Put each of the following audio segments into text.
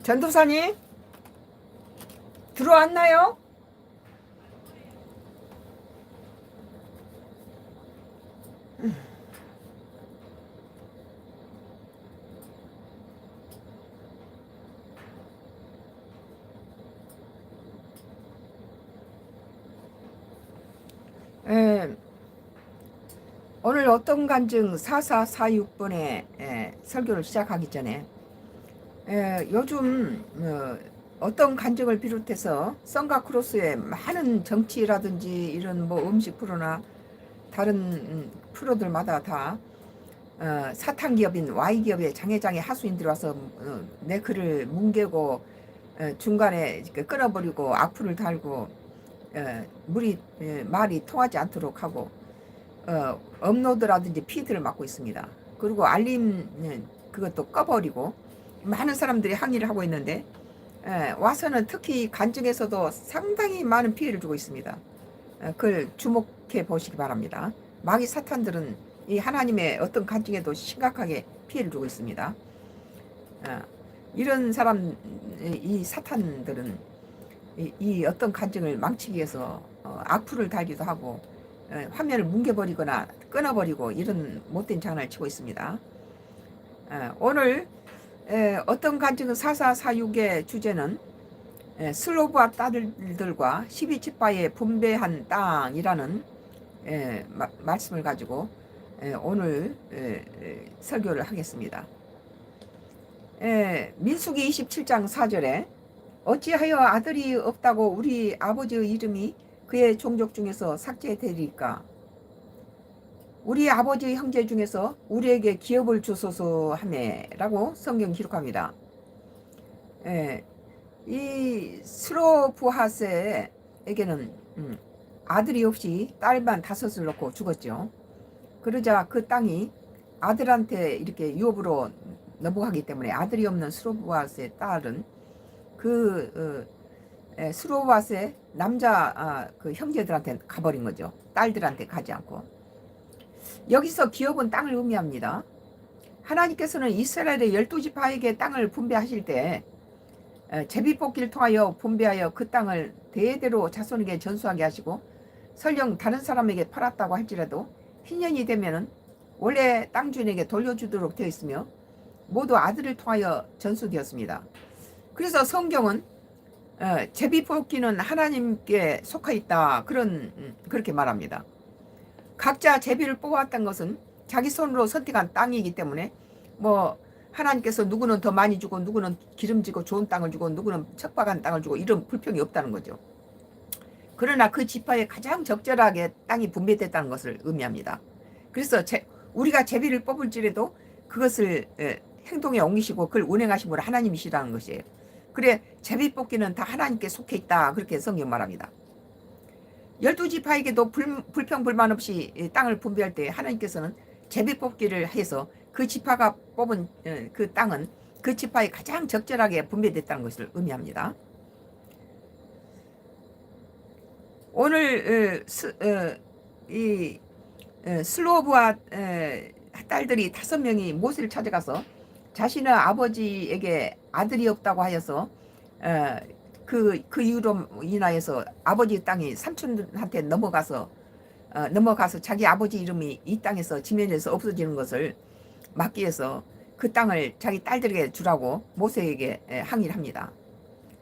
전도사님 들어왔나요? 예, 오늘 어떤 간증 4446번에 설교를 시작하기 전에 요즘 어떤 간증을 비롯해서 썬가 크로스의 많은 정치라든지 이런 뭐 음식 프로나 다른 프로들마다 다 사탕 기업인 Y 기업의 장회장의 하수인들이 와서 내 글을 뭉개고 중간에 끊어버리고 악플을 달고 말이 통하지 않도록 하고 업로드라든지 피드를 막고 있습니다. 그리고 알림 그것도 꺼버리고 많은 사람들이 항의를 하고 있는데 와서는 특히 간증에서도 상당히 많은 피해를 주고 있습니다. 그걸 주목해 보시기 바랍니다. 마귀 사탄들은 이 하나님의 어떤 간증에도 심각하게 피해를 주고 있습니다. 이런 사람, 이 사탄들은 이 어떤 간증을 망치기 위해서 악플을 달기도 하고 화면을 뭉개버리거나 끊어버리고 이런 못된 장난을 치고 있습니다. 오늘 어떤 간증은 4446의 주제는 슬로브아 딸들과 12지파의 분배한 땅이라는 말씀을 가지고 오늘 설교를 하겠습니다. 민수기 27장 4절에 어찌하여 아들이 없다고 우리 아버지의 이름이 그의 종족 중에서 삭제되리까? 우리 아버지의 형제 중에서 우리에게 기업을 주소서 하매라고 성경 기록합니다. 이 스로브하세에게는 아들이 없이 딸만 5을 놓고 죽었죠. 그러자 그 땅이 아들한테 이렇게 유업으로 넘어가기 때문에 아들이 없는 스로브하세 딸은 그 스로브하세 남자 그 형제들한테 가버린 거죠. 딸들한테 가지 않고. 여기서 기업은 땅을 의미합니다. 하나님께서는 이스라엘의 12지파에게 땅을 분배하실 때 제비뽑기를 통하여 분배하여 그 땅을 대대로 자손에게 전수하게 하시고 설령 다른 사람에게 팔았다고 할지라도 희년이 되면은 원래 땅 주인에게 돌려주도록 되어 있으며 모두 아들을 통하여 전수되었습니다. 그래서 성경은 제비뽑기는 하나님께 속해 있다 그렇게 말합니다. 각자 제비를 뽑았던 것은 자기 손으로 선택한 땅이기 때문에 뭐 하나님께서 누구는 더 많이 주고 누구는 기름지고 좋은 땅을 주고 누구는 척박한 땅을 주고 이런 불평이 없다는 거죠. 그러나 그 지파에 가장 적절하게 땅이 분배됐다는 것을 의미합니다. 그래서 우리가 제비를 뽑을지라도 그것을 행동에 옮기시고 그걸 운행하신 분은 하나님이시라는 것이에요. 그래 제비 뽑기는 다 하나님께 속해 있다 그렇게 성경 말합니다. 12지파에게도 불평 불만 없이 땅을 분배할 때 하나님께서는 제비 뽑기를 해서 그 지파가 뽑은 그 땅은 그 지파에 가장 적절하게 분배됐다는 것을 의미합니다. 오늘 이 슬로브와 딸들이 5명이 모세를 찾아가서 자신의 아버지에게 아들이 없다고 하여서 그 이유로 인하여서 아버지 땅이 삼촌한테 넘어가서 자기 아버지 이름이 이 땅에서 지면에서 없어지는 것을 막기 위해서 그 땅을 자기 딸들에게 주라고 모세에게 항의를 합니다.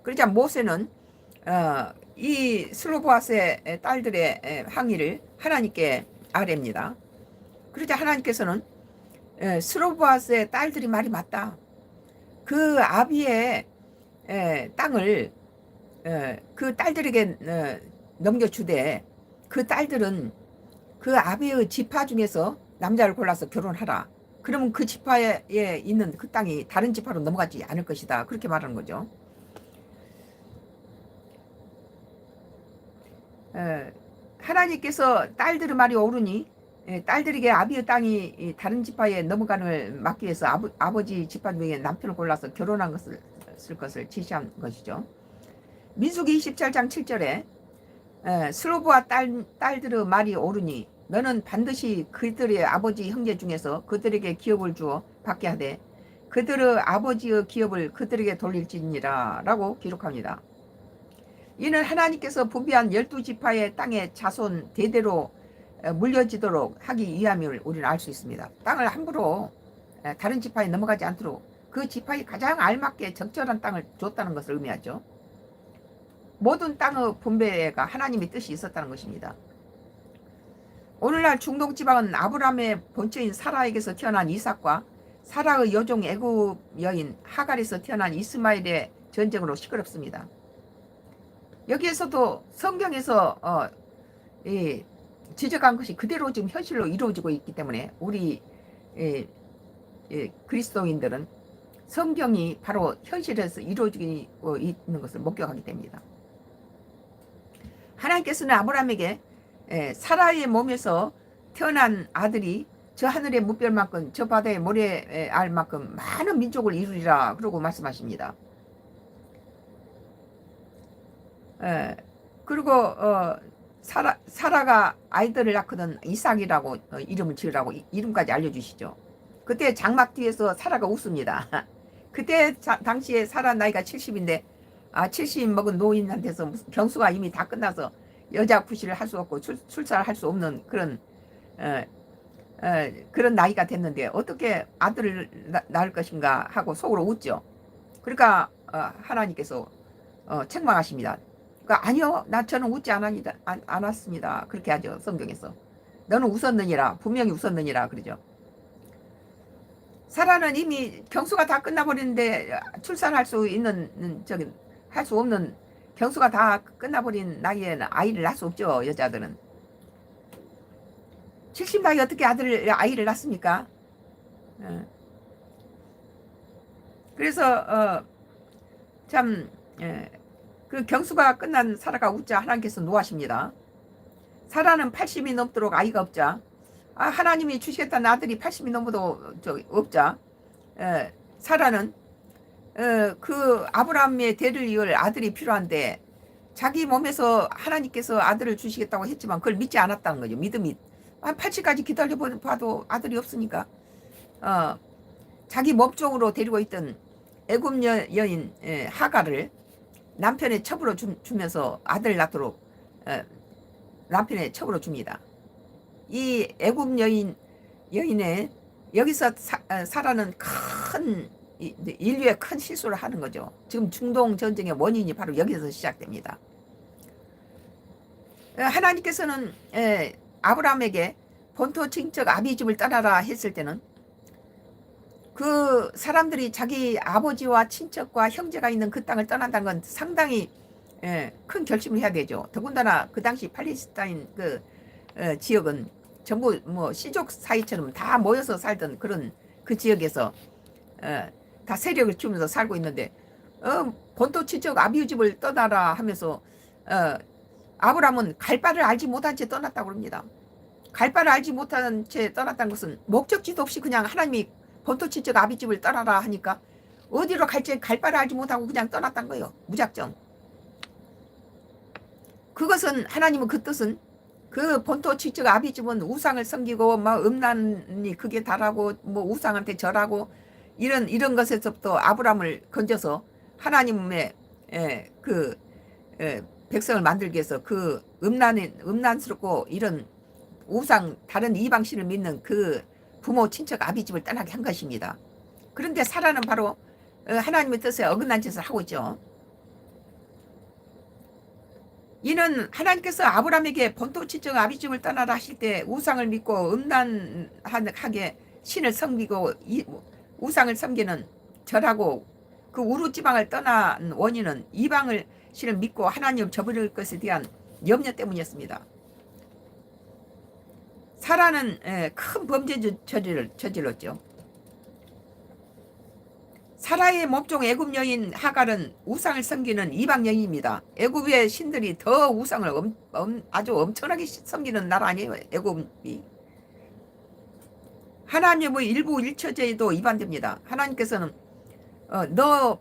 그러자 모세는 이 슬로브하스의 딸들의 항의를 하나님께 아뢰입니다. 그러자 하나님께서는 슬로브하스의 딸들이 말이 맞다. 그 아비의 땅을 그 딸들에게 넘겨주되 그 딸들은 그 아비의 지파 중에서 남자를 골라서 결혼하라. 그러면 그 지파에 있는 그 땅이 다른 지파로 넘어가지 않을 것이다. 그렇게 말하는 거죠. 하나님께서 딸들의 말이 옳으니 딸들에게 아비의 땅이 다른 지파에 넘어가는 걸 막기 위해서 아버지 지파 중에 남편을 골라서 결혼한 것을 지시한 것이죠. 민수기 27장 7절에 슬로브와 딸들의 말이 옳으니 너는 반드시 그들의 아버지 형제 중에서 그들에게 기업을 주어 받게 하되 그들의 아버지의 기업을 그들에게 돌릴지니라 라고 기록합니다. 이는 하나님께서 분배한 12지파의 땅의 자손 대대로 물려지도록 하기 위함을 우리는 알 수 있습니다. 땅을 함부로 다른 지파에 넘어가지 않도록 그 지파에 가장 알맞게 적절한 땅을 줬다는 것을 의미하죠. 모든 땅의 분배가 하나님의 뜻이 있었다는 것입니다. 오늘날 중동 지방은 아브라함의 본처인 사라에게서 태어난 이삭과 사라의 여종 애굽 여인 하갈에서 태어난 이스마엘의 전쟁으로 시끄럽습니다. 여기에서도 성경에서 지적한 것이 그대로 지금 현실로 이루어지고 있기 때문에 우리 그리스도인들은 성경이 바로 현실에서 이루어지고 있는 것을 목격하게 됩니다. 하나님께서는 아브라함에게 사라의 몸에서 태어난 아들이 저 하늘의 무별만큼 저 바다의 모래알만큼 많은 민족을 이루리라 그러고 말씀하십니다. 그리고 사라가 아이들을 낳거든 이삭이라고 이름을 지으라고 이름까지 알려주시죠. 그때 장막 뒤에서 사라가 웃습니다. 그때 당시에 사라 나이가 70인데 70 먹은 노인한테서 경수가 이미 다 끝나서 여자 구실을 할 수 없고 출산을 할 수 없는 그런 그런 나이가 됐는데 어떻게 아들을 낳을 것인가 하고 속으로 웃죠. 그러니까 하나님께서 책망하십니다. 그러니까 아니요, 저는 웃지 않았습니다. 그렇게 하죠. 성경에서. 너는 웃었느니라, 분명히 웃었느니라 그러죠. 사라는 이미 경수가 다 끝나버리는데 출산할 수 있는 할 수 없는 경수가 다 끝나버린 나이에는 아이를 낳을 수 없죠. 여자들은 70 나이 어떻게 아이를 낳습니까? 그래서 참 그 경수가 끝난 사라가 웃자 하나님께서 노하십니다. 사라는 80이 넘도록 아이가 없자 하나님이 주시겠다는 아들이 80이 넘어도 없자 사라는 그 아브라함의 대를 이을 아들이 필요한데 자기 몸에서 하나님께서 아들을 주시겠다고 했지만 그걸 믿지 않았다는 거죠. 믿음이 한 80까지 기다려봐도 아들이 없으니까 자기 몸종으로 데리고 있던 애굽 여인 하갈을 남편의 첩으로 주면서 아들 낳도록 남편의 첩으로 줍니다. 이 애굽 여인의 여기서 사라는 큰 인류의 큰 실수를 하는 거죠. 지금 중동 전쟁의 원인이 바로 여기서 시작됩니다. 하나님께서는 아브라함에게 본토 친척 아비집을 떠나라 했을 때는 그 사람들이 자기 아버지와 친척과 형제가 있는 그 땅을 떠난다는 건 상당히 큰 결심을 해야 되죠. 더군다나 그 당시 팔레스타인 그 지역은 전부 뭐 시족 사이처럼 다 모여서 살던 그런 그 지역에서 다 세력을 키우면서 살고 있는데 본토 친척 아비집을 떠나라 하면서 아브라함은 갈 바를 알지 못한 채 떠났다고 합니다. 갈 바를 알지 못한 채 떠났다는 것은 목적지도 없이 그냥 하나님이 본토 친척 아비집을 떠나라 하니까 어디로 갈지 갈 바를 알지 못하고 그냥 떠났다는 거예요. 무작정. 그것은 하나님은 그 뜻은 그 본토 친척 아비집은 우상을 섬기고 막 음란이 극에 달하고 뭐 우상한테 절하고 이런 것에서부터 아브라함을 건져서 하나님의 그 백성을 만들기 위해서 그 음란스럽고 이런 우상 다른 이방신을 믿는 그 부모 친척 아비집을 떠나게 한 것입니다. 그런데 사라는 바로 하나님의 뜻에 어긋난 짓을 하고 있죠. 이는 하나님께서 아브라함에게 본토 친척 아비집을 떠나라 하실 때 우상을 믿고 음란하게 신을 섬기고 우상을 섬기는 절하고 그 우루 지방을 떠난 원인은 이방을 신을 믿고 하나님을 저버릴 것에 대한 염려 때문이었습니다. 사라는 큰 범죄 저질렀죠. 사라의 몸종 애굽 여인 하갈은 우상을 섬기는 이방 여인입니다. 애굽의 신들이 더 우상을 아주 엄청나게 섬기는 나라 아니에요. 애굽이. 하나님의 일부 일처제도 위반됩니다. 하나님께서는 너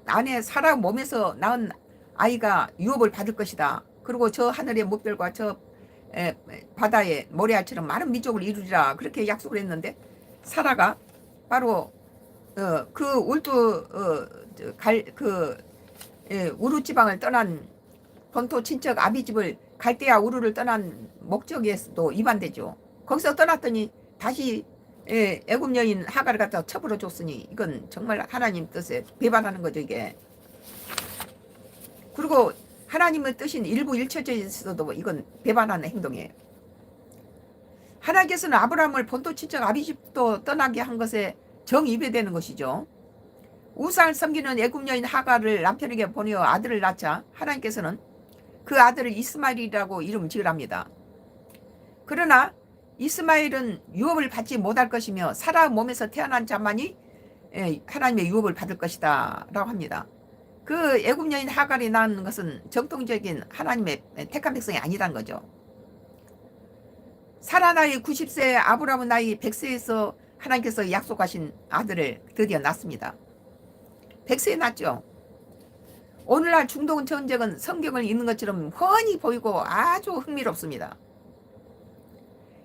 안에 사라 몸에서 낳은 아이가 유업을 받을 것이다. 그리고 저 하늘의 목별과 저 바다의 모래알처럼 많은 민족을 이루리라 그렇게 약속을 했는데 사라가 바로 그 울두 갈그 우루 지방을 떠난 본토 친척 아비집을 갈대아 우루를 떠난 목적에서도 위반되죠. 거기서 떠났더니 다시 애굽 여인 하가를 갖다 처벌해 줬으니 이건 정말 하나님 뜻에 배반하는 거죠, 이게. 그리고 하나님의 뜻인 일부 일처져 있어도 이건 배반하는 행동이에요. 하나님께서는 아브라함을 본토 친척 아비집도 떠나게 한 것에 정위배되는 것이죠. 우상을 섬기는 애굽 여인 하가를 남편에게 보내어 아들을 낳자 하나님께서는 그 아들을 이스마엘이라고 이름 지으랍니다. 그러나 이스마엘은 유업을 받지 못할 것이며 사라 몸에서 태어난 자만이 하나님의 유업을 받을 것이다 라고 합니다. 그 애굽 여인 하갈이 낳은 것은 정통적인 하나님의 택한 백성이 아니란 거죠. 사라 나이 90세, 아브라함 나이 100세에서 하나님께서 약속하신 아들을 드디어 낳습니다. 100세에 낳죠. 오늘날 중동 전쟁은 성경을 읽는 것처럼 훤히 보이고 아주 흥미롭습니다.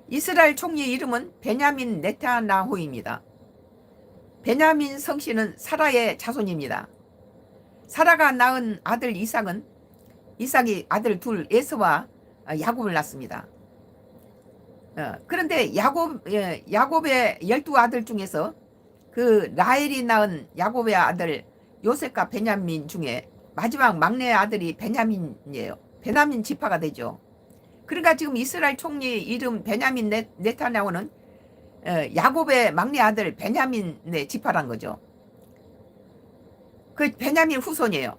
이스라엘 총리의 이름은 베냐민 네타나후입니다. 베냐민 성씨는 사라의 자손입니다. 사라가 낳은 아들 이삭이 아들 둘 에서와 야곱을 낳습니다. 그런데 야곱의 12아들 중에서 그 라헬이 낳은 야곱의 아들 요셉과 베냐민 중에 마지막 막내 아들이 베냐민이에요. 베냐민 지파가 되죠. 그러니까 지금 이스라엘 총리 이름 베냐민 네타냐후는 야곱의 막내 아들 베냐민의 지파란 거죠. 그 베냐민 후손이에요.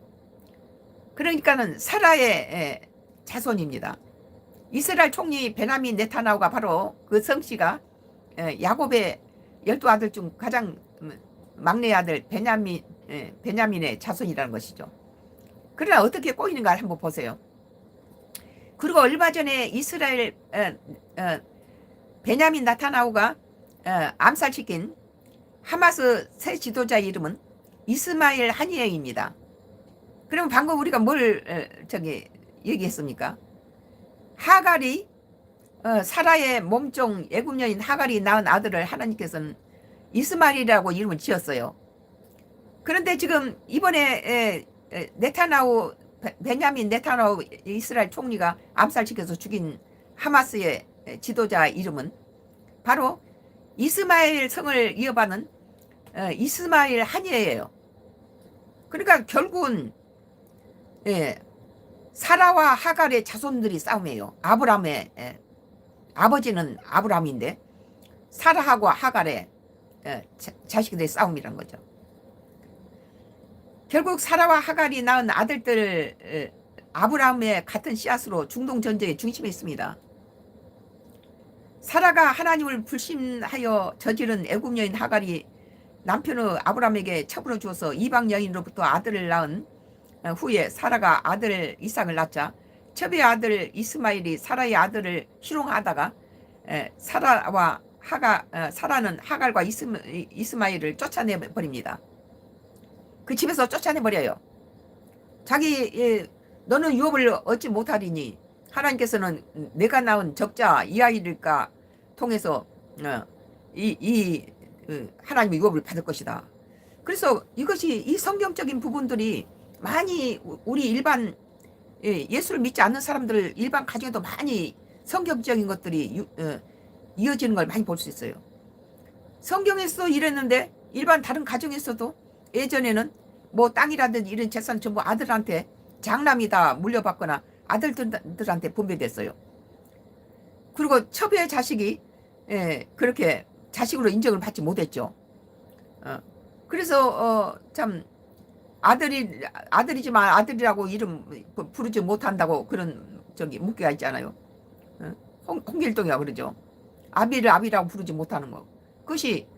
그러니까는 사라의 자손입니다. 이스라엘 총리 베냐민 네타냐후가 바로 그 성씨가 야곱의 12아들 중 가장 막내 아들 베냐민의 자손이라는 것이죠. 그러나 어떻게 꼬이는가 한번 보세요. 그리고 얼마 전에 이스라엘 베냐민 네타냐후가 암살시킨 하마스 새 지도자의 이름은 이스마엘 하니에입니다. 그러면 방금 우리가 뭘 얘기했습니까? 하갈이 사라의 몸종 애굽 여인 하갈이 낳은 아들을 하나님께서는 이스마엘이라고 이름을 지었어요. 그런데 지금 이번에 네타냐후 베냐민 네타냐후 이스라엘 총리가 암살시켜서 죽인 하마스의 지도자 이름은 바로 이스마엘 성을 이어받는 이스마엘 하니에예요. 그러니까 결국은 사라와 하갈의 자손들이 싸움이에요. 아브라함의 아버지는 아브라함인데 사라하고 하갈의 자식들의 싸움이란 거죠. 결국 사라와 하갈이 낳은 아들들 아브라함의 같은 씨앗으로 중동 전쟁의 중심에 있습니다. 사라가 하나님을 불신하여 저지른 애굽 여인 하갈이 남편의 아브라함에게 처벌을 주어서 이방 여인으로부터 아들을 낳은 후에 사라가 아들 이삭을 낳자 첩의 아들 이스마엘이 사라의 아들을 희롱하다가 사라는 하갈과 이스마엘을 쫓아내버립니다. 그 집에서 쫓아내버려요. 너는 유업을 얻지 못하리니 하나님께서는 내가 낳은 적자 이 아이들과 통해서 하나님의 유업을 받을 것이다. 그래서 이 성경적인 부분들이 많이 우리 일반 예수를 믿지 않는 사람들 일반 가정에도 많이 성경적인 것들이 이어지는 걸 많이 볼 수 있어요. 성경에서 이랬는데 일반 다른 가정에서도 예전에는 뭐 땅이라든지 이런 재산 전부 아들한테 장남이 다 물려받거나 아들들한테 분배됐어요. 그리고 첩의 자식이 그렇게 자식으로 인정을 받지 못했죠. 그래서 참 아들이지만 아들이라고 이름 부르지 못한다고 그런 묵기가 있잖아요. 홍길동이가 그러죠. 아비를 아비라고 부르지 못하는 거. 그것이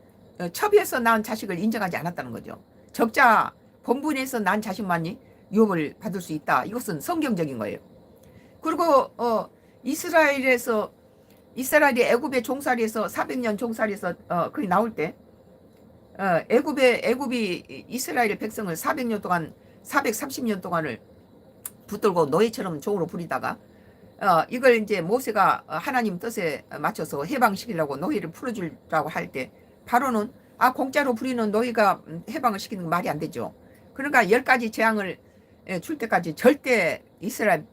첩에서 낳은 자식을 인정하지 않았다는 거죠. 적자 본분에서 낳은 자식만이 유업을 받을 수 있다. 이것은 성경적인 거예요. 그리고 이스라엘이 애굽의 종살이에서 400년 종살이에서 거기 나올 때 애굽이 이스라엘 백성을 430년 동안을 붙들고 노예처럼 종으로 부리다가 이걸 이제 모세가 하나님 뜻에 맞춰서 해방시키려고 노예를 풀어주려고 할 때 바로는 공짜로 부리는 노예가 해방을 시키는 건 말이 안 되죠. 그러니까 10가지 재앙을 줄 때까지 절대 이스라엘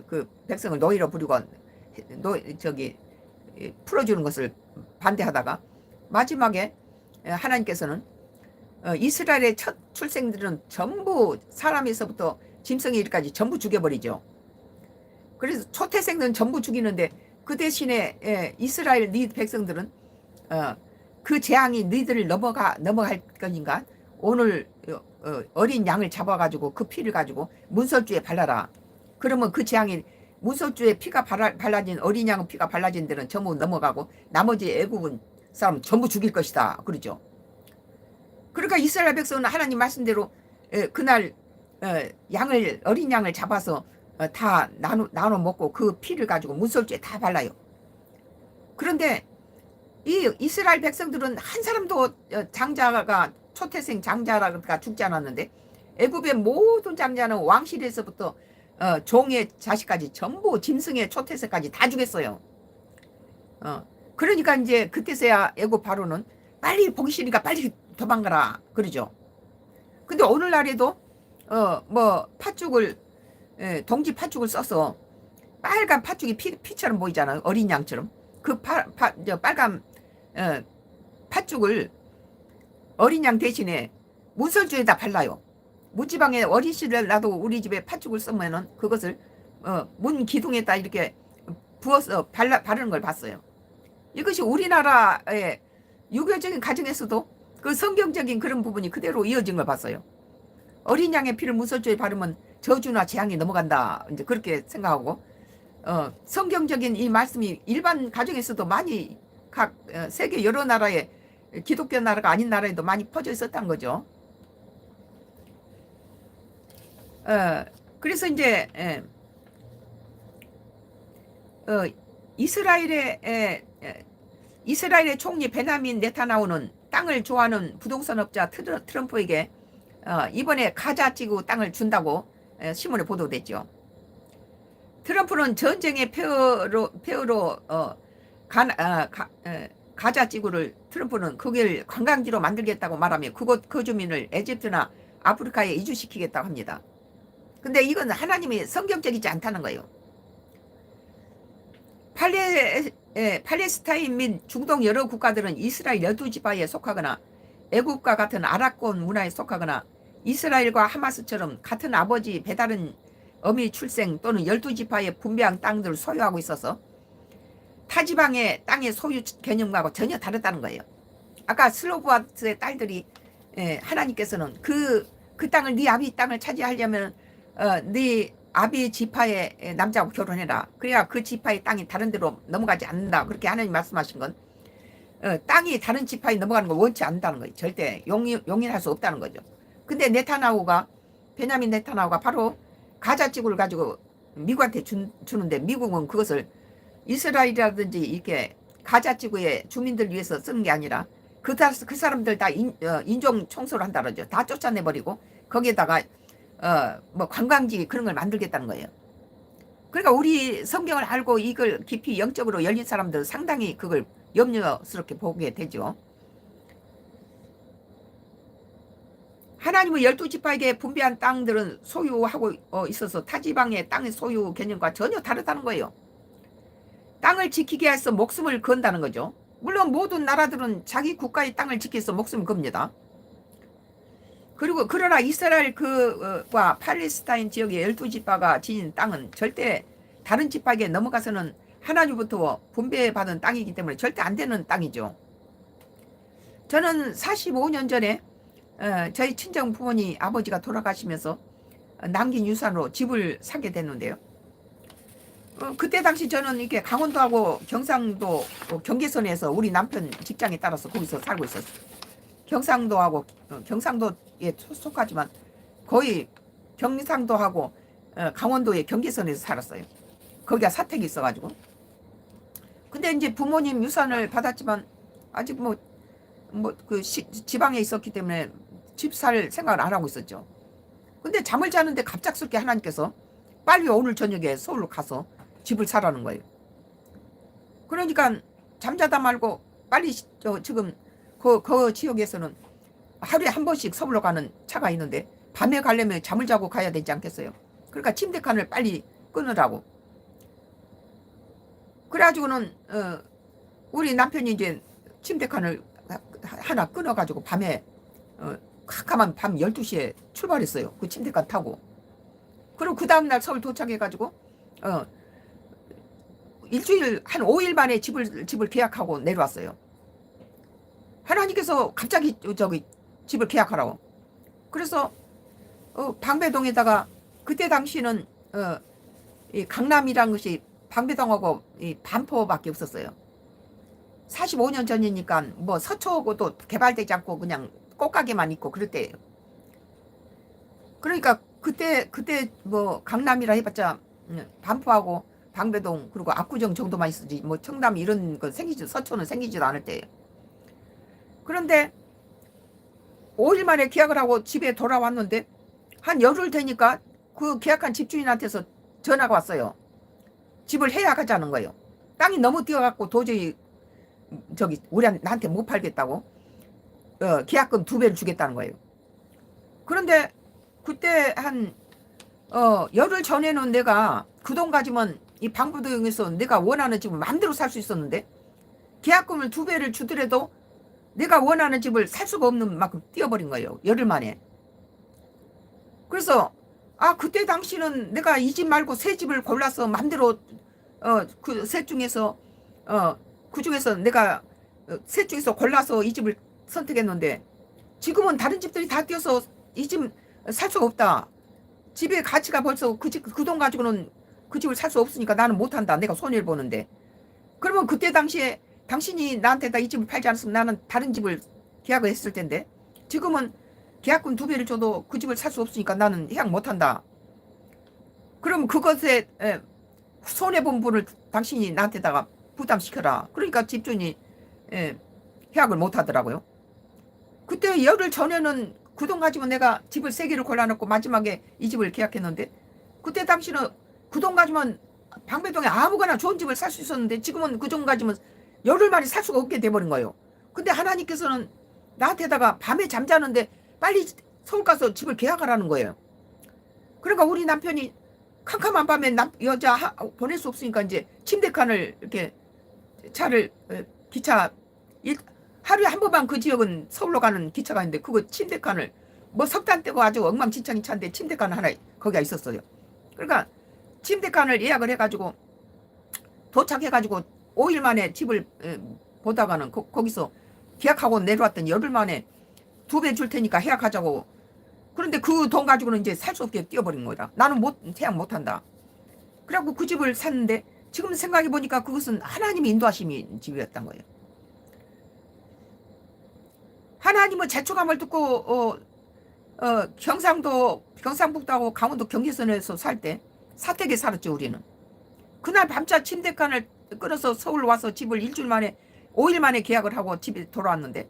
그 백성을 노예로 부리고 저기 풀어주는 것을 반대하다가 마지막에 하나님께서는 이스라엘의 첫 출생들은 전부 사람에서부터 짐승에 이르까지 전부 죽여버리죠. 그래서 초태생들은 전부 죽이는데 그 대신에 이스라엘 네 백성들은 그 재앙이 너희들을 넘어갈 것인가? 오늘 어린 양을 잡아가지고 그 피를 가지고 문설주에 발라라. 그러면 그 재앙이 문설주에 피가 발라진 어린 양의 피가 발라진 데는 전부 넘어가고 나머지 애국은 사람 전부 죽일 것이다. 그러죠. 그러니까 이스라엘 백성은 하나님 말씀대로 그날 어린 양을 잡아서 다 나눠 먹고 그 피를 가지고 문설주에 다 발라요. 그런데 이 이스라엘 백성들은 한 사람도 장자가 초태생 장자가 죽지 않았는데 애굽의 모든 장자는 왕실에서부터 종의 자식까지 전부 짐승의 초태생까지 다 죽였어요. 그러니까 이제 그때서야 애굽 바로는 빨리 보기 싫으니까 빨리 도망가라 그러죠. 근데 오늘날에도 뭐 팥죽을 동지 팥죽을 써서 빨간 팥죽이 피처럼 보이잖아요. 어린 양처럼. 그 빨간 팥죽을 어린 양 대신에 문설주에다 발라요. 문지방에 어린 씨를 놔도 우리 집에 팥죽을 쓰면은 그것을 문 기둥에다 이렇게 부어서 바르는 걸 봤어요. 이것이 우리나라의 유교적인 가정에서도 그 성경적인 그런 부분이 그대로 이어진 걸 봤어요. 어린 양의 피를 문설주에 바르면 저주나 재앙이 넘어간다. 이제 그렇게 생각하고 성경적인 이 말씀이 일반 가정에서도 많이 각 세계 여러 나라에 기독교 나라가 아닌 나라에도 많이 퍼져 있었다는 거죠. 그래서 이제 이스라엘의 총리 베냐민 네타냐후는 땅을 좋아하는 부동산업자 트럼프에게 이번에 가자 지구 땅을 준다고 신문에 보도됐죠. 트럼프는 전쟁의 폐허로 가자 지구를 트럼프는 그걸 관광지로 만들겠다고 말하며 그곳 거주민을 에집트나 아프리카에 이주시키겠다고 합니다. 근데 이건 하나님이 성경적이지 않다는 거예요. 팔레스타인 및 중동 여러 국가들은 이스라엘 12지파에 속하거나 애국과 같은 아랍권 문화에 속하거나 이스라엘과 하마스처럼 같은 아버지 배다른 어미 출생 또는 12지파의 분배한 땅들을 소유하고 있어서 타지방의 땅의 소유 개념과는 전혀 다르다는 거예요. 아까 슬로브아트의 딸들이 하나님께서는 그 땅을 네 아비 땅을 차지하려면 네 아비 지파의 남자하고 결혼해라. 그래야 그 지파의 땅이 다른 데로 넘어가지 않는다. 그렇게 하나님 말씀하신 건 땅이 다른 지파에 넘어가는 걸 원치 않는다는 거예요. 절대 용인할 수 없다는 거죠. 근데 베냐민 네타냐후가 바로 가자 지구를 가지고 미국한테 주는데 미국은 그것을 이스라엘이라든지 이렇게 가자 지구의 주민들 위해서 쓰는 게 아니라 그 사람들 다 인종 청소를 한다 그러죠. 다 쫓아내버리고 거기에다가 뭐 관광지 그런 걸 만들겠다는 거예요. 그러니까 우리 성경을 알고 이걸 깊이 영적으로 열린 사람들은 상당히 그걸 염려스럽게 보게 되죠. 하나님은 12지파에게 분배한 땅들은 소유하고 있어서 타지방의 땅의 소유 개념과 전혀 다르다는 거예요. 땅을 지키기 위해서 목숨을 건다는 거죠. 물론 모든 나라들은 자기 국가의 땅을 지키기 위해서 목숨을 겁니다. 그리고 그러나 이스라엘 과 팔레스타인 지역의 12지파가 지닌 땅은 절대 다른 지파에게 넘어가서는 하나님부터 분배받은 땅이기 때문에 절대 안 되는 땅이죠. 저는 45년 전에 저희 친정 부모님 아버지가 돌아가시면서 남긴 유산으로 집을 사게 됐는데요. 그때 당시 저는 이렇게 강원도하고 경상도 경계선에서 우리 남편 직장에 따라서 거기서 살고 있었어요. 경상도에 속하지만 거의 경상도하고 강원도의 경계선에서 살았어요. 거기가 사택이 있어가지고. 근데 이제 부모님 유산을 받았지만 아직 그 지방에 있었기 때문에 집 살 생각을 안 하고 있었죠. 근데 잠을 자는데 갑작스럽게 하나님께서 빨리 오늘 저녁에 서울로 가서 집을 사라는 거예요. 그러니까 잠자다 말고 빨리 지금 그 지역에서는 하루에 한 번씩 서울로 가는 차가 있는데 밤에 가려면 잠을 자고 가야 되지 않겠어요? 그러니까 침대칸을 빨리 끊으라고. 그래가지고는 우리 남편이 이제 침대칸을 하나 끊어가지고 밤에 캄캄한 밤 12시에 출발했어요. 그 침대칸 타고. 그리고 그 다음날 서울 도착해가지고 일주일 한 5일 만에 집을 계약하고 내려왔어요. 하나님께서 갑자기 저기 집을 계약하라고. 그래서 방배동에다가 그때 당시는 이 강남이란 것이 방배동하고 이 반포밖에 없었어요. 45년 전이니까 뭐 서초고도 개발되지 않고 그냥 꽃가게만 있고 그럴 때예요. 그러니까 그때 뭐 강남이라 해봤자 반포하고 방배동 그리고 압구정 정도만 있었지 뭐 청담 이런 거 생기지 서초는 생기지도 않을 때예요. 그런데 5일 만에 계약을 하고 집에 돌아왔는데 한 열흘 되니까 그 계약한 집주인한테서 전화가 왔어요. 집을 해약하자는 거예요. 땅이 너무 뛰어갖고 도저히 저기 나한테 못 팔겠다고 계약금 2배를 주겠다는 거예요. 그런데 그때 한 열흘 전에는 내가 그 돈 가지면 이 방부동에서 내가 원하는 집을 마음대로 살 수 있었는데 계약금을 2배를 주더라도 내가 원하는 집을 살 수가 없는 만큼 뛰어버린 거예요. 열흘 만에. 그래서 그때 당시는 내가 이 집 말고 새 집을 골라서 마음대로 그 셋 중에서 그 중에서 내가 셋 중에서 골라서 이 집을 선택했는데 지금은 다른 집들이 다 뛰어서 이 집 살 수가 없다. 집의 가치가 벌써 그 돈 가지고는 그 집을 살 수 없으니까 나는 못한다. 내가 손해를 보는데. 그러면 그때 당시에 당신이 나한테다 이 집을 팔지 않았으면 나는 다른 집을 계약을 했을 텐데 지금은 계약금 2배를 줘도 그 집을 살 수 없으니까 나는 계약 못한다. 그럼 그것에 손해본 분을 당신이 나한테다가 부담시켜라. 그러니까 집주인이 계약을 못하더라고요. 그때 열흘 전에는 그 돈 가지고 내가 집을 3개를 골라놓고 마지막에 이 집을 계약했는데 그때 당시는 그 돈 가지면 방배동에 아무거나 좋은 집을 살 수 있었는데 지금은 그 돈 가지면 열흘 만에 살 수가 없게 돼버린 거예요. 근데 하나님께서는 나한테다가 밤에 잠자는데 빨리 서울 가서 집을 계약하라는 거예요. 그러니까 우리 남편이 캄캄한 밤에 여자 보낼 수 없으니까 이제 침대칸을 이렇게 차를 기차 하루에 한 번만 그 지역은 서울로 가는 기차가 있는데 그거 침대칸을 뭐 석탄 떼고 아주 엉망진창인 차인데 침대칸 하나 거기가 있었어요. 그러니까 침대칸을 예약을 해가지고 도착해가지고 5일 만에 집을 보다가는 거기서 계약하고 내려왔더니 열흘 만에 2배 줄 테니까 계약하자고. 그런데 그 돈 가지고는 이제 살 수 없게 뛰어버린 거다. 나는 계약 못한다. 그래갖고 그 집을 샀는데 지금 생각해보니까 그것은 하나님이 인도하심이 집이었던 거예요. 하나님은 제초감을 듣고 경상북도하고 강원도 경계선에서 살 때 사택에 살았죠. 우리는 그날 밤차 침대칸을 끌어서 서울 와서 집을 일주일 만에 5일 만에 계약을 하고 집에 돌아왔는데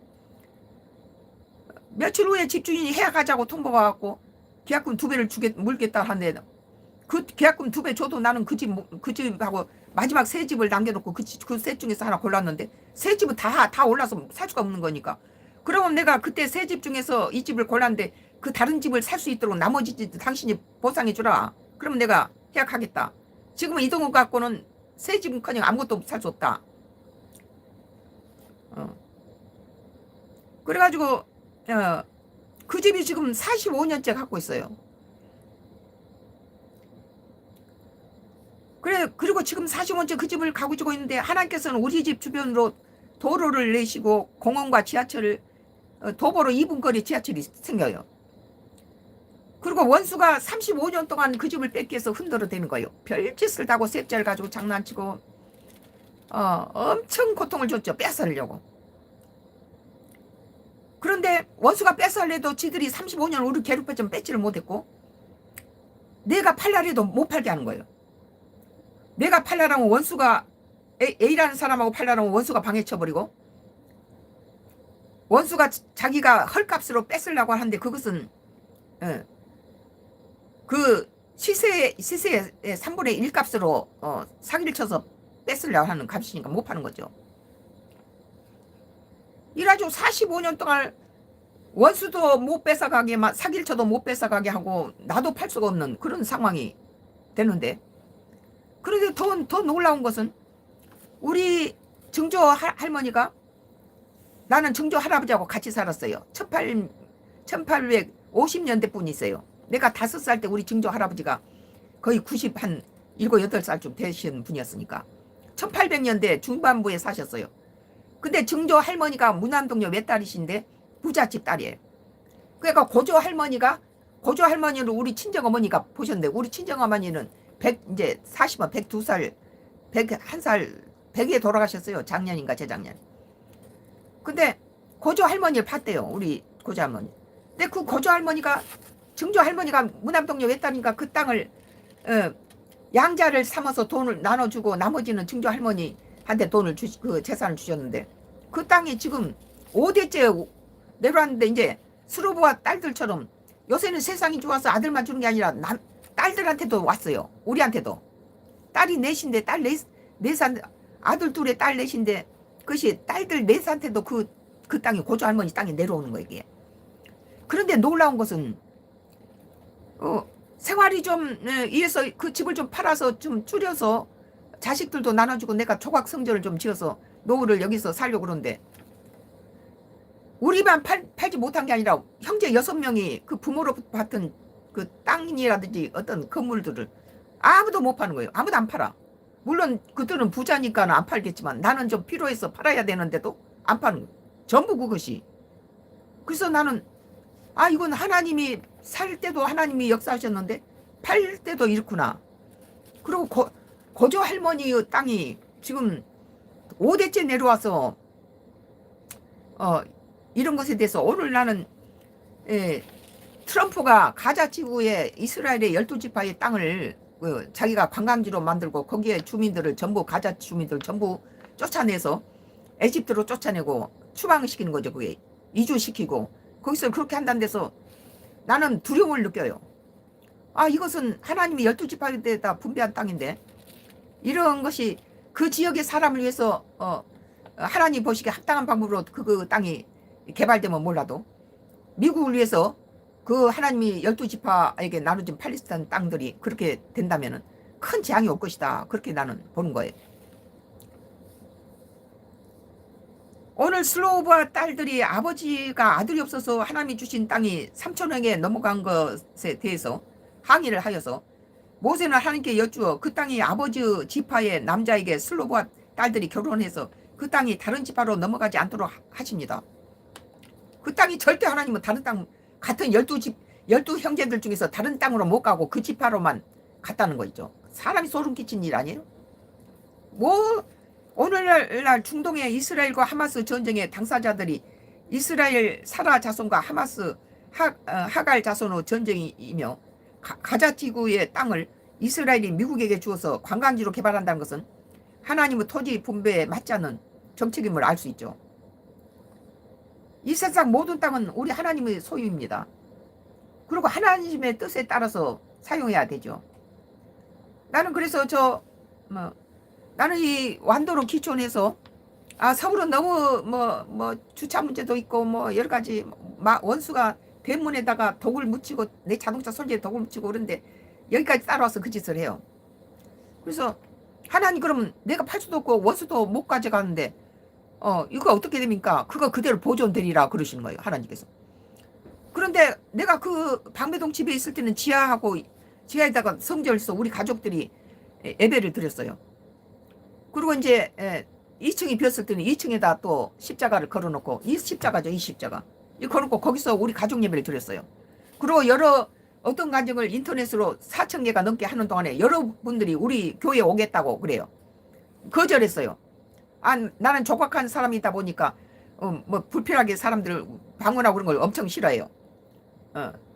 며칠 후에 집주인이 계약하자고 통보가 왔고 계약금 2배를 물겠다 하는데 그 계약금 2배 줘도 나는 그 집하고 마지막 새 집을 남겨놓고 그 셋 중에서 하나 골랐는데 새 집은 다 올라서 살 수가 없는 거니까. 그러면 내가 그때 새 집 중에서 이 집을 골랐는데 그 다른 집을 살 수 있도록 나머지 집 당신이 보상해 주라. 그러면 내가 계약하겠다. 지금은 이 돈 갖고는 새 집은커녕 아무것도 살 수 없다. 그래가지고 그 집이 지금 45년째 갖고 있어요. 그리고 지금 45년째 그 집을 가지고 있는데 하나님께서는 우리 집 주변으로 도로를 내시고 공원과 지하철을 도보로 2분 거리 지하철이 생겨요. 그리고 원수가 35년 동안 그 집을 뺏기 위해서 흔들어대는 거예요. 별짓을 다고 셉자를 가지고 장난치고 엄청 고통을 줬죠. 뺏으려고. 그런데 원수가 뺏으려도 지들이 35년 우리 괴롭혔지만 뺏지를 못했고 내가 팔라 해도 못 팔게 하는 거예요. 내가 팔라라면 원수가 A라는 사람하고 팔라라면 원수가 방해쳐버리고 원수가 자기가 헐값으로 뺏으려고 하는데 그것은 그 시세의 3분의 1 값으로 사기를 쳐서 뺏으려고 하는 값이니까 못 파는 거죠. 이래가지고 45년 동안 원수도 못 뺏어가게, 사길쳐도 못 뺏어가게 하고 나도 팔 수가 없는 그런 상황이 되는데, 그런데 더 놀라운 것은 우리 증조 할머니가, 나는 증조 할아버지하고 같이 살았어요. 1850년대 분이세요. 내가 5살 때 우리 증조 할아버지가 거의 90한 7, 8살쯤 되신 분이었으니까 1800년대 중반부에 사셨어요. 근데 증조 할머니가 무남동녀 외딸이신데 부잣집 딸이에요. 그러니까 고조 할머니를 우리 친정 어머니가 보셨는데, 우리 친정 어머니는 100, 이제 40은 102살, 101살, 100에 돌아가셨어요. 작년인가 재작년. 근데 고조 할머니를 봤대요. 우리 고조 할머니. 근데 그 고조 할머니가, 증조 할머니가 무남동녀 외딸이니까 그 땅을 양자를 삼아서 돈을 나눠주고 나머지는 증조 할머니한테 돈을 그 재산을 주셨는데, 그 땅이 지금 5대째 내려왔는데, 이제 수로부와 딸들처럼 요새는 세상이 좋아서 아들만 주는 게 아니라 딸들한테도 왔어요. 우리한테도. 딸이 넷인데, 딸 넷, 아들 둘에 딸 넷인데, 그것이 딸들 넷한테도 그 땅이 고조 할머니 땅이 내려오는 거예요, 이게. 그런데 놀라운 것은, 생활이 좀, 이래서 그 집을 좀 팔아서 좀 줄여서 자식들도 나눠주고 내가 조각 성전을 좀 지어서 노후를 여기서 살려고 그러는데, 우리만 팔지 못한 게 아니라 형제 6명이 그 부모로부터 받은 그 땅이라든지 어떤 건물들을 아무도 못 파는 거예요. 아무도 안 팔아. 물론 그들은 부자니까 안 팔겠지만 나는 좀 필요해서 팔아야 되는데도 안 파는 거예요. 전부 그것이. 그래서 나는, 이건 하나님이 살 때도 하나님이 역사하셨는데 팔 때도 이렇구나. 그리고 고조 할머니의 땅이 지금 5대째 내려와서 이런 것에 대해서 오늘 나는 트럼프가 가자 지구에 이스라엘의 12지파의 땅을 자기가 관광지로 만들고 거기에 주민들을 전부, 가자 주민들 전부 쫓아내서 에집트로 쫓아내고 추방시키는 거죠. 그게 이주시키고 거기서 그렇게 한다는 데서 나는 두려움을 느껴요. 이것은 하나님이 12지파에다 분배한 땅인데, 이런 것이 그 지역의 사람을 위해서 하나님 보시기에 합당한 방법으로 그 땅이 개발되면 몰라도 미국을 위해서 그 하나님이 12지파에게 나눠진 팔레스타인 땅들이 그렇게 된다면 큰 재앙이 올 것이다. 그렇게 나는 보는 거예요. 오늘 슬로우와 딸들이 아버지가 아들이 없어서 하나님이 주신 땅이 3,000억에 넘어간 것에 대해서 항의를 하여서 모세는 하나님께 여쭈어 그 땅이 아버지 지파의 남자에게 슬로우와 딸들이 결혼해서 그 땅이 다른 지파로 넘어가지 않도록 하십니다. 그 땅이 절대 하나님은 다른 땅, 같은 12 형제들 중에서 다른 땅으로 못 가고 그 지파로만 갔다는 거 있죠. 사람이 소름 끼친 일 아니에요? 오늘날 중동의 이스라엘과 하마스 전쟁의 당사자들이 이스라엘 사라 자손과 하마스 하갈 자손의 전쟁이며, 가자 지구의 땅을 이스라엘이 미국에게 주어서 관광지로 개발한다는 것은 하나님의 토지 분배에 맞지 않는 정책임을 알 수 있죠. 이 세상 모든 땅은 우리 하나님의 소유입니다. 그리고 하나님의 뜻에 따라서 사용해야 되죠. 나는 그래서 나는 이 완도로 기촌해서 서울은 너무 주차 문제도 있고 여러 가지 원수가 대문에다가 독을 묻히고 내 자동차 솔지에 독을 묻히고 그런데 여기까지 따라와서 그 짓을 해요. 그래서 하나님, 그러면 내가 팔 수도 없고 원수도 못 가져가는데 이거 어떻게 됩니까? 그거 그대로 보존되리라 그러시는 거예요, 하나님께서. 그런데 내가 그 방배동 집에 있을 때는 지하에다가 성전에서 우리 가족들이 예배를 드렸어요. 그리고 이제 2층이 비었을 때는 2층에다 또 십자가를 걸어놓고, 이 십자가죠, 이 십자가. 이 걸어놓고 거기서 우리 가족 예배를 드렸어요. 그리고 어떤 가정을 인터넷으로 4,000개가 넘게 하는 동안에 여러분들이 우리 교회에 오겠다고 그래요. 거절했어요. 나는 조각한 사람이다 보니까 불필요하게 사람들 방문하고 그런 걸 엄청 싫어해요.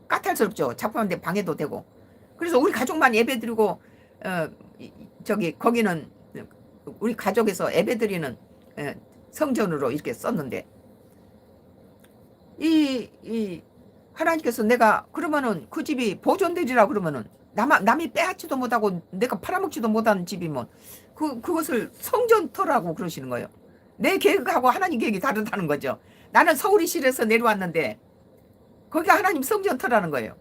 까탈스럽죠. 작품한테 방해도 되고. 그래서 우리 가족만 예배 드리고 거기는 우리 가족에서 예배 드리는 성전으로 이렇게 썼는데, 이 하나님께서 내가 그러면은 그 집이 보존되리라 그러면은 남이 빼앗지도 못하고 내가 팔아먹지도 못하는 집이면 그것을 성전터라고 그러시는 거예요. 내 계획하고 하나님 계획이 다르다는 거죠. 나는 서울이실에서 내려왔는데 거기가 하나님 성전터라는 거예요.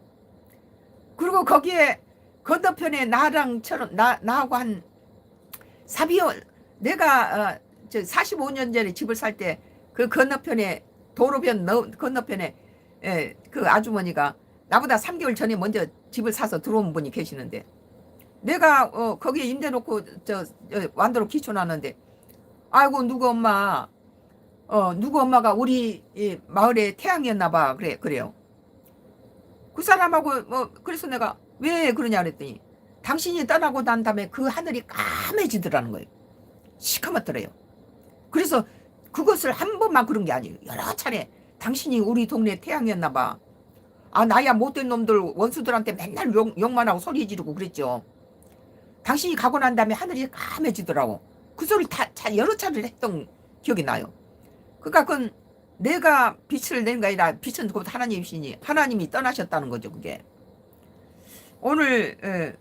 그리고 거기에 건너편에 나하고 한 4개월, 내가 저 45년 전에 집을 살 때 그 건너편에 도로변 건너편에 그 아주머니가 나보다 3개월 전에 먼저 집을 사서 들어온 분이 계시는데, 내가 거기에 임대 놓고 완도로 기촌하는데, 아이고 누구 엄마가 우리 이 마을의 태양이었나 봐. 그래요. 그 사람하고 그래서 내가 왜 그러냐 그랬더니, 당신이 떠나고 난 다음에 그 하늘이 까매지더라는 거예요. 시커멓더래요. 그래서 그것을 한 번만 그런 게 아니에요. 여러 차례 당신이 우리 동네 태양이었나 봐. 아, 나야 못된 놈들 원수들한테 맨날 욕만 하고 소리 지르고 그랬죠. 당신이 가고 난 다음에 하늘이 까매지더라고. 그 소리 다 여러 차례를 했던 기억이 나요. 그러니까 그건 내가 빛을 낸 게 아니라 빛은 곧 하나님이시니 하나님이 떠나셨다는 거죠. 그게 오늘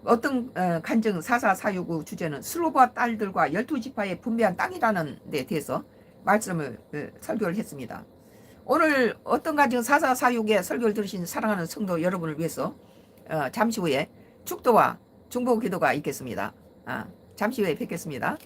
어떤 간증 44469 주제는 슬로바 딸들과 12지파의 분배한 땅이라는 데 대해서 말씀을 설교를 했습니다. 오늘 어떤 간증 4446의 설교를 들으신 사랑하는 성도 여러분을 위해서 잠시 후에 축도와 중보 기도가 있겠습니다. 잠시 후에 뵙겠습니다.